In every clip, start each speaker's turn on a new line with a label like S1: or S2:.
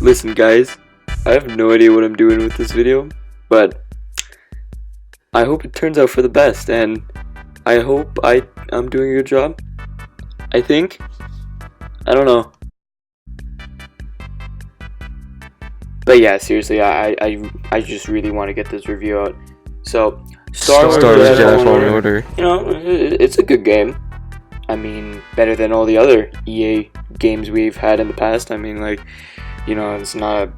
S1: Listen guys, I have no idea what I'm doing with this video, but I hope it turns out for the best, and I hope I'm doing a good job. I think. I don't know. But yeah, seriously, I just really want to get this review out. So, Star Wars Jedi Fallen Order. You know, it's a good game. I mean, better than all the other EA games we've had in the past. I mean, like, you know, it's not a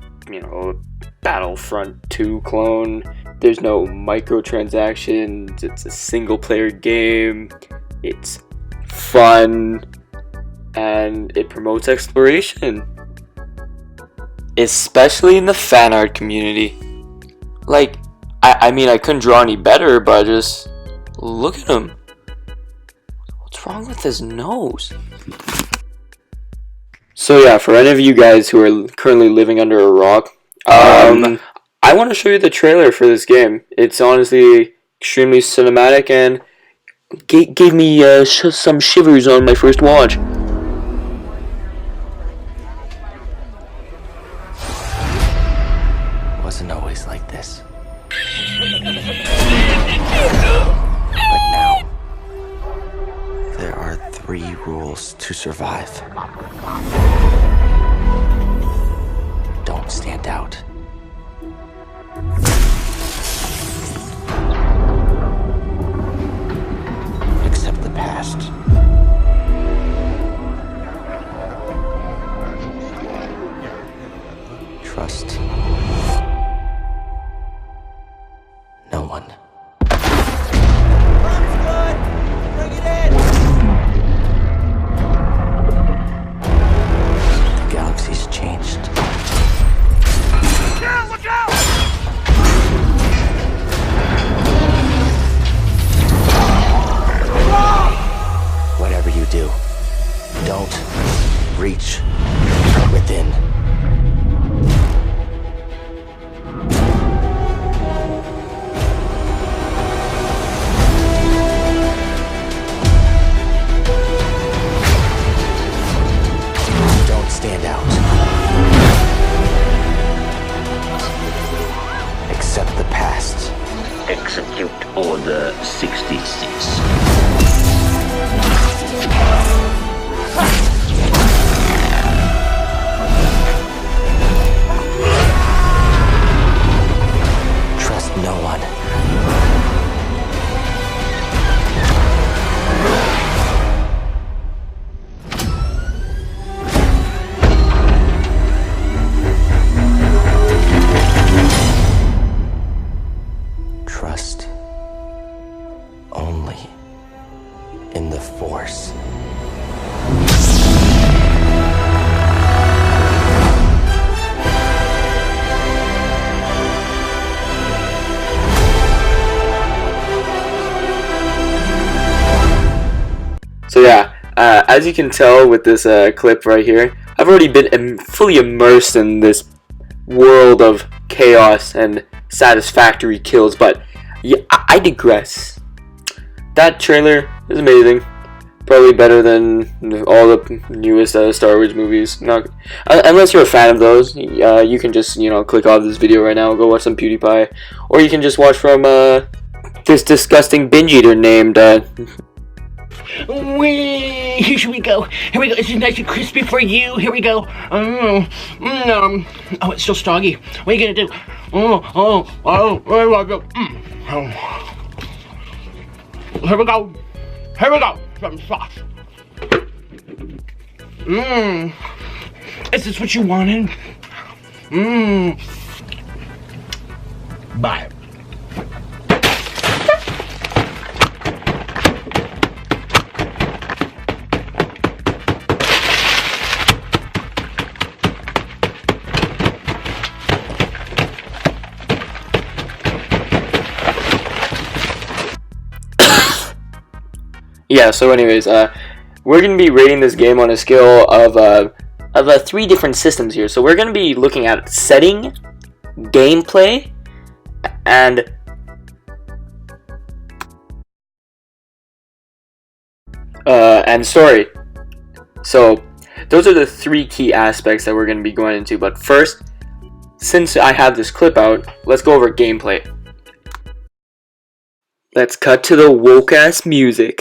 S1: Battlefront 2 clone. There's no microtransactions. It's a single-player game. It's fun, and it promotes exploration, especially in the fan art community. Like, I mean, I couldn't draw any better, but just look at him. What's wrong with his nose? So yeah, for any of you guys who are currently living under a rock, I want to show you the trailer for this game. It's honestly extremely cinematic and gave me some shivers on my first watch.
S2: It wasn't always like this. But now, there are 3 rules to survive. Don't stand out. Accept the past. Trust no one. Bring it in. The galaxy's changed.
S3: Yeah, look out!
S2: Whatever you do, don't reach within. Don't stand out. Accept the past.
S4: Execute Order 66.
S2: Trust no one. Trust only in the Force.
S1: So yeah, as you can tell with this clip right here, I've already been fully immersed in this world of chaos and satisfactory kills, but yeah, I digress. That trailer is amazing. Probably better than all the newest Star Wars movies. Not unless you're a fan of those. You can just click off this video right now and go watch some PewDiePie, or you can just watch from this disgusting binge eater named.
S3: Here we go. Here we go. This is nice and crispy for you. Here we go. Oh, it's still soggy. What are you gonna do? Here we go. Here we go. Here we go. Some sauce. Is this what you wanted? Bye.
S1: Yeah, so anyways, we're going to be rating this game on a scale of 3 different systems here. So we're going to be looking at setting, gameplay, and story. So those are the three key aspects that we're going to be going into. But first, since I have this clip out, let's go over gameplay. Let's cut to the woke-ass music.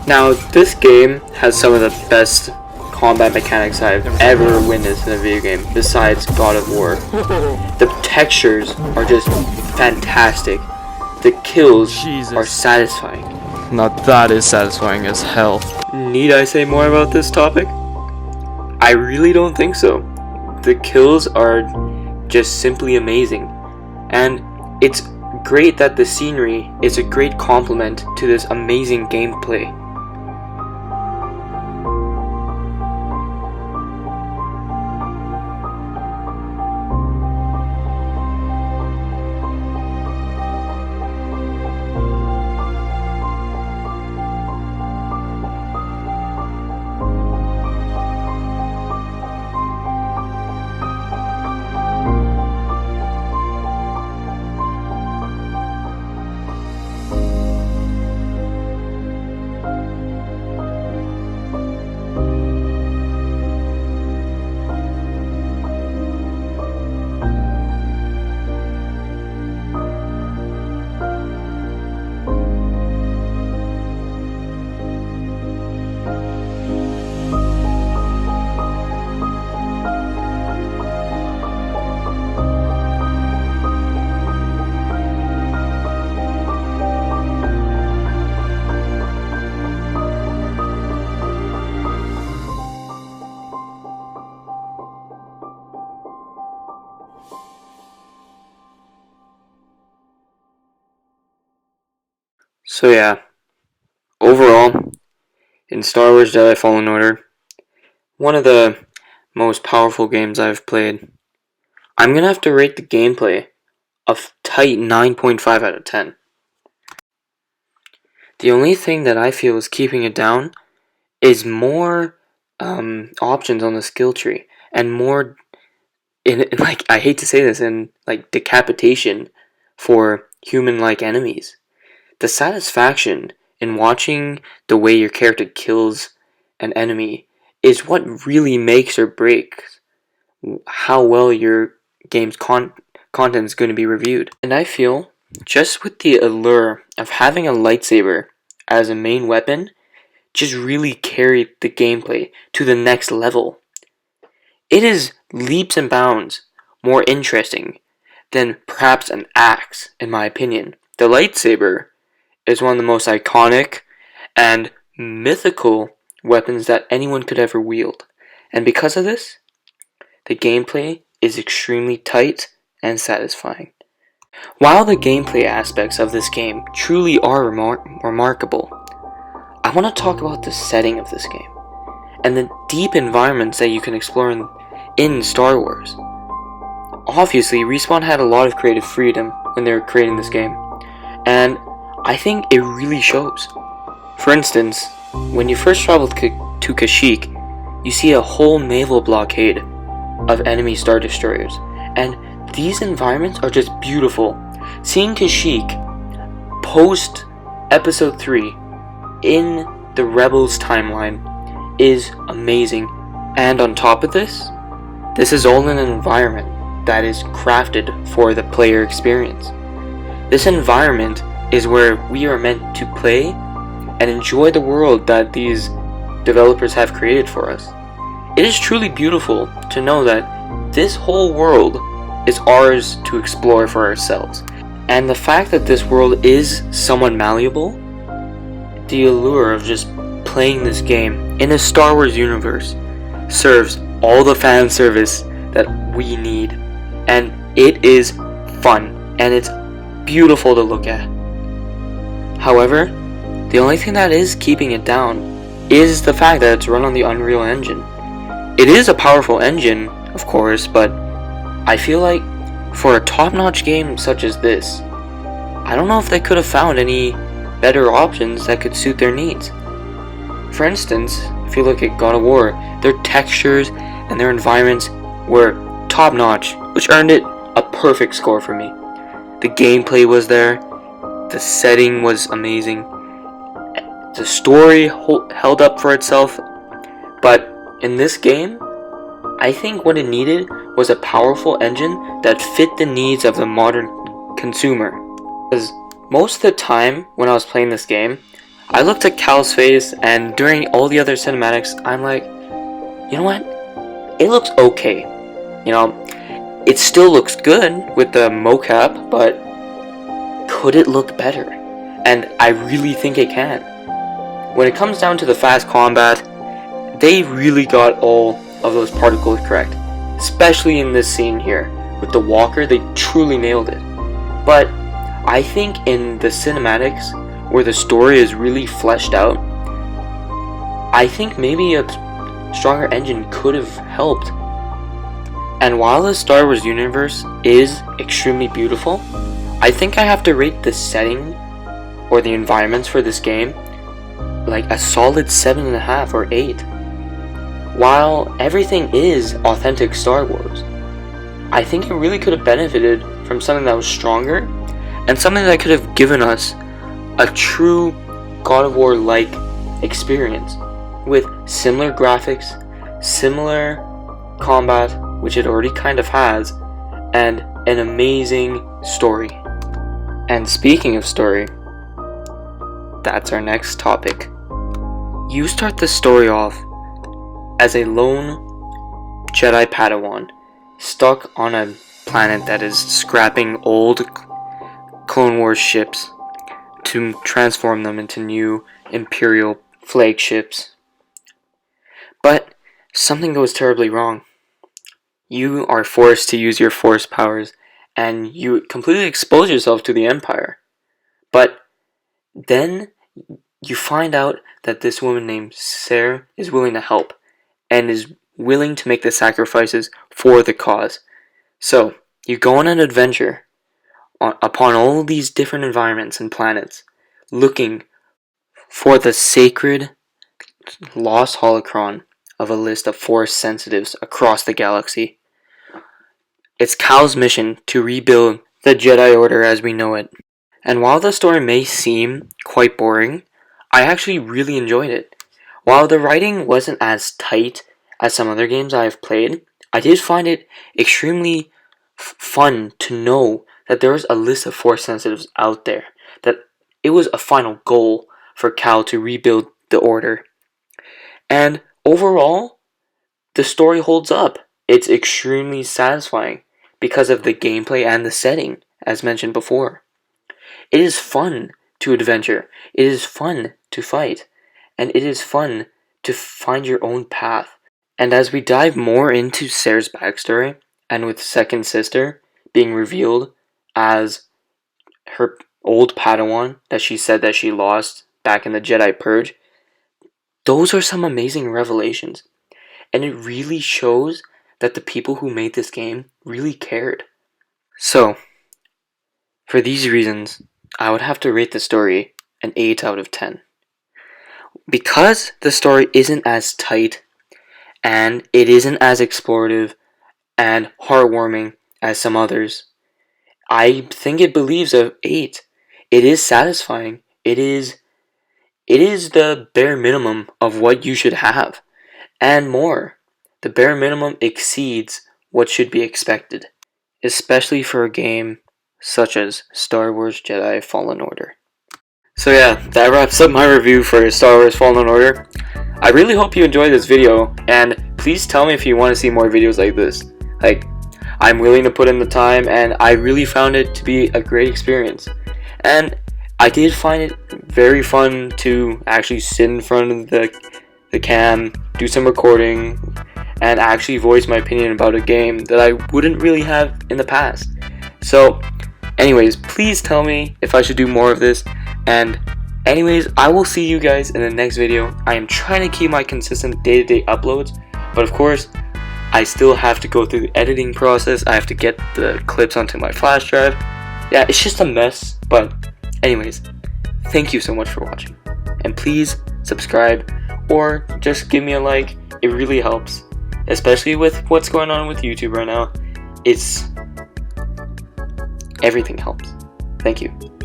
S1: Now, this game has some of the best combat mechanics I've ever witnessed in a video game, besides God of War. The textures are just fantastic. The kills are satisfying.
S5: Now that is satisfying as hell.
S1: Need I say more about this topic? I really don't think so. The kills are just simply amazing. And it's great that the scenery is a great complement to this amazing gameplay. So yeah, overall, in Star Wars Jedi Fallen Order, one of the most powerful games I've played, I'm gonna have to rate the gameplay a tight 9.5 out of 10. The only thing that I feel is keeping it down is more options on the skill tree, and more, like, I hate to say this, in like decapitation for human-like enemies. The satisfaction in watching the way your character kills an enemy is what really makes or breaks how well your game's content is going to be reviewed. And I feel, just with the allure of having a lightsaber as a main weapon, just really carried the gameplay to the next level. It is leaps and bounds more interesting than perhaps an axe, in my opinion. The lightsaber is one of the most iconic and mythical weapons that anyone could ever wield. And because of this, the gameplay is extremely tight and satisfying. While the gameplay aspects of this game truly are remarkable, I want to talk about the setting of this game and the deep environments that you can explore in Star Wars. Obviously, Respawn had a lot of creative freedom when they were creating this game, and I think it really shows. For instance, when you first travel to Kashyyyk, you see a whole naval blockade of enemy Star Destroyers, and these environments are just beautiful. Seeing Kashyyyk post Episode 3 in the Rebels timeline is amazing. And on top of this is all in an environment that is crafted for the player experience. This environment is where we are meant to play and enjoy the world that these developers have created for us. It is truly beautiful to know that this whole world is ours to explore for ourselves. And the fact that this world is somewhat malleable, the allure of just playing this game in the Star Wars universe serves all the fan service that we need. And it is fun, and it's beautiful to look at. However, the only thing that is keeping it down is the fact that it's run on the Unreal Engine. It is a powerful engine, of course, but I feel like for a top-notch game such as this, I don't know if they could have found any better options that could suit their needs. For instance, if you look at God of War, their textures and their environments were top-notch, which earned it a perfect score for me. The gameplay was there, the setting was amazing, The story held up for itself, but in this game, I think what it needed was a powerful engine that fit the needs of the modern consumer. Because most of the time when I was playing this game, I looked at Cal's face, and during all the other cinematics, I'm like, you know what? It looks okay. You know, it still looks good with the mocap, but could it look better? And I really think it can. When it comes down to the fast combat, they really got all of those particles correct. Especially in this scene here. With the walker, they truly nailed it. But I think in the cinematics, where the story is really fleshed out, I think maybe a stronger engine could have helped. And while the Star Wars universe is extremely beautiful, I think I have to rate the setting or the environments for this game like a solid 7.5 or 8. While everything is authentic Star Wars, I think it really could have benefited from something that was stronger and something that could have given us a true God of War-like experience with similar graphics, similar combat, which it already kind of has, and an amazing story. And speaking of story, that's our next topic. You start the story off as a lone Jedi Padawan stuck on a planet that is scrapping old Clone Wars ships to transform them into new Imperial flagships. But something goes terribly wrong. You are forced to use your Force powers, and you completely expose yourself to the Empire. But then you find out that this woman named Sarah is willing to help, and is willing to make the sacrifices for the cause. So, you go on an adventure upon all these different environments and planets, looking for the sacred lost holocron of a list of Force sensitives across the galaxy. It's Cal's mission to rebuild the Jedi Order as we know it. And while the story may seem quite boring, I actually really enjoyed it. While the writing wasn't as tight as some other games I have played, I did find it extremely fun to know that there was a list of Force sensitives out there, that it was a final goal for Cal to rebuild the Order. And overall, the story holds up. It's extremely satisfying because of the gameplay and the setting, as mentioned before. It is fun to adventure, it is fun to fight, and it is fun to find your own path. And as we dive more into Sarah's backstory, and with Second Sister being revealed as her old Padawan that she said that she lost back in the Jedi Purge, those are some amazing revelations. And it really shows that the people who made this game really cared. So, for these reasons, I would have to rate the story an 8 out of 10. Because the story isn't as tight, and it isn't as explorative and heartwarming as some others, I think it believes a 8. It is satisfying. It is the bare minimum of what you should have, and more. The bare minimum exceeds what should be expected, especially for a game such as Star Wars Jedi Fallen Order. So yeah, that wraps up my review for Star Wars Fallen Order. I really hope you enjoyed this video, and please tell me if you want to see more videos like this. I'm willing to put in the time, and I really found it to be a great experience. And I did find it very fun to actually sit in front of the cam, do some recording, and actually voice my opinion about a game that I wouldn't really have in the past. So, anyways, please tell me if I should do more of this, and anyways, I will see you guys in the next video. I am trying to keep my consistent day-to-day uploads, but of course, I still have to go through the editing process. I have to get the clips onto my flash drive. Yeah, it's just a mess, but anyways, thank you so much for watching, and please subscribe or just give me a like. It really helps, especially with what's going on with YouTube right now. Everything helps. Thank you.